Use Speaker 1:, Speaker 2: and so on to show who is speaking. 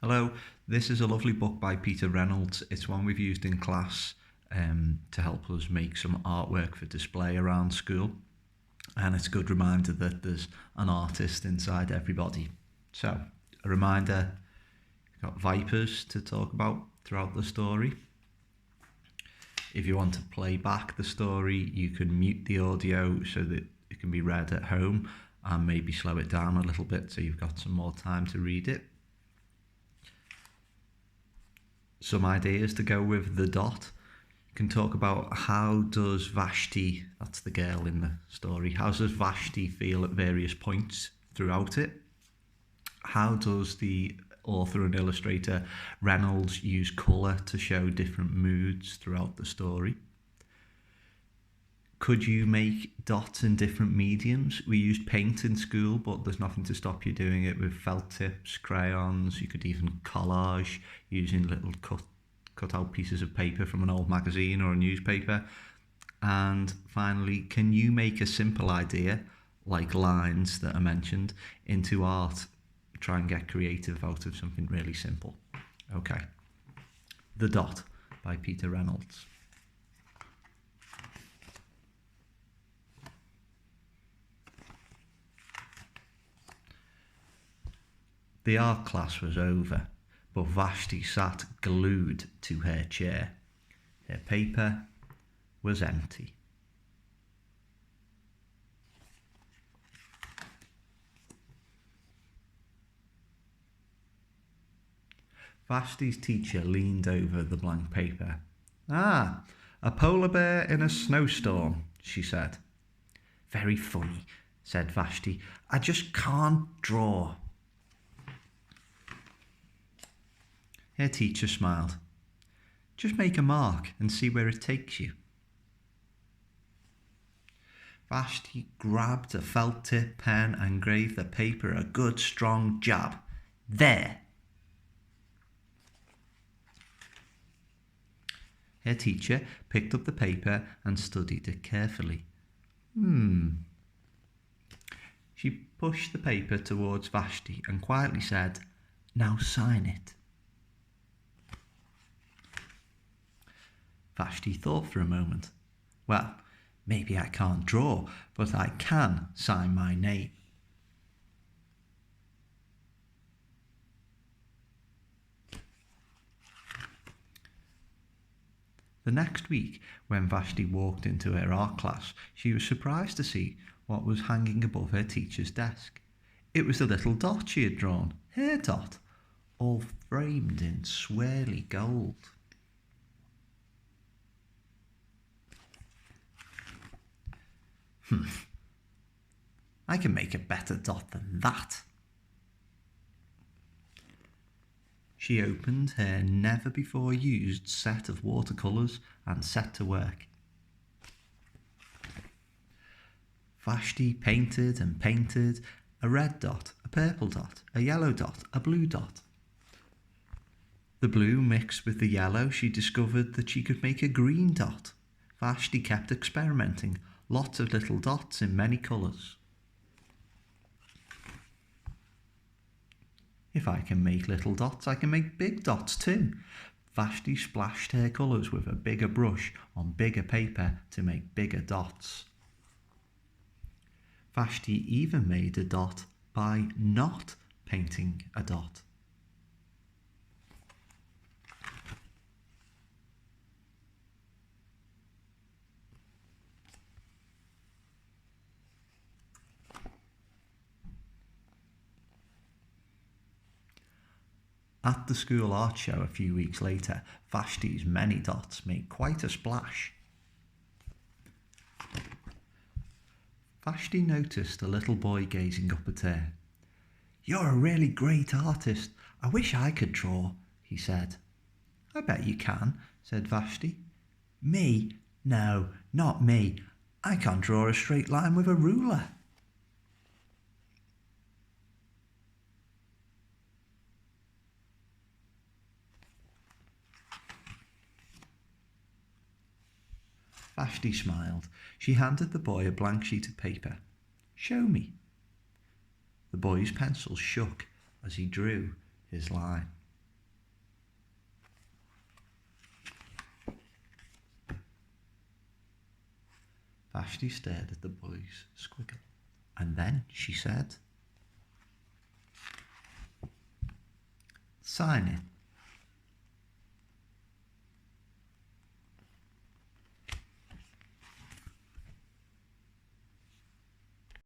Speaker 1: Hello, this is a lovely book by Peter Reynolds. It's one we've used in class to help us make some artwork for display around school. And it's a good reminder that there's an artist inside everybody. So, a reminder, you've got vipers to talk about throughout the story. If you want to play back the story, you can mute the audio so that it can be read at home and maybe slow it down a little bit so you've got some more time to read it. Some ideas to go with the dot. You can talk about how does Vashti, that's the girl in the story, how does Vashti feel at various points throughout it? How does the author and illustrator Reynolds use colour to show different moods throughout the story? Could you make dots in different mediums? We used paint in school, but there's nothing to stop you doing it with felt tips, crayons. You could even collage using little cut out pieces of paper from an old magazine or a newspaper. And finally, can you make a simple idea, like lines that are mentioned, into art? Try and get creative out of something really simple. Okay. The Dot by Peter Reynolds. The art class was over, but Vashti sat glued to her chair. Her paper was empty. Vashti's teacher leaned over the blank paper. "Ah, a polar bear in a snowstorm," she said. "Very funny," said Vashti. "I just can't draw." Her teacher smiled. "Just make a mark and see where it takes you." Vashti grabbed a felt tip pen and gave the paper a good strong jab. "There!" Her teacher picked up the paper and studied it carefully. She pushed the paper towards Vashti and quietly said, "Now sign it." Vashti thought for a moment. "Well, maybe I can't draw, but I can sign my name." The next week, when Vashti walked into her art class, she was surprised to see what was hanging above her teacher's desk. It was the little dot she had drawn, her dot, all framed in swirly gold. I can make a better dot than that." She opened her never-before-used set of watercolours and set to work. Vashti painted and painted a red dot, a purple dot, a yellow dot, a blue dot. The blue mixed with the yellow, she discovered that she could make a green dot. Vashti kept experimenting, lots of little dots in many colours. If I can make little dots, I can make big dots too. Vashti splashed her colours with a bigger brush on bigger paper to make bigger dots. Vashti even made a dot by not painting a dot. At the school art show a few weeks later, Vashti's many dots made quite a splash. Vashti noticed a little boy gazing up at her. "You're a really great artist. I wish I could draw," he said. "I bet you can," said Vashti. "Me? No, not me. I can't draw a straight line with a ruler." Vashti smiled. She handed the boy a blank sheet of paper. "Show me." The boy's pencil shook as he drew his line. Vashti stared at the boy's squiggle, and then she said, "Sign it."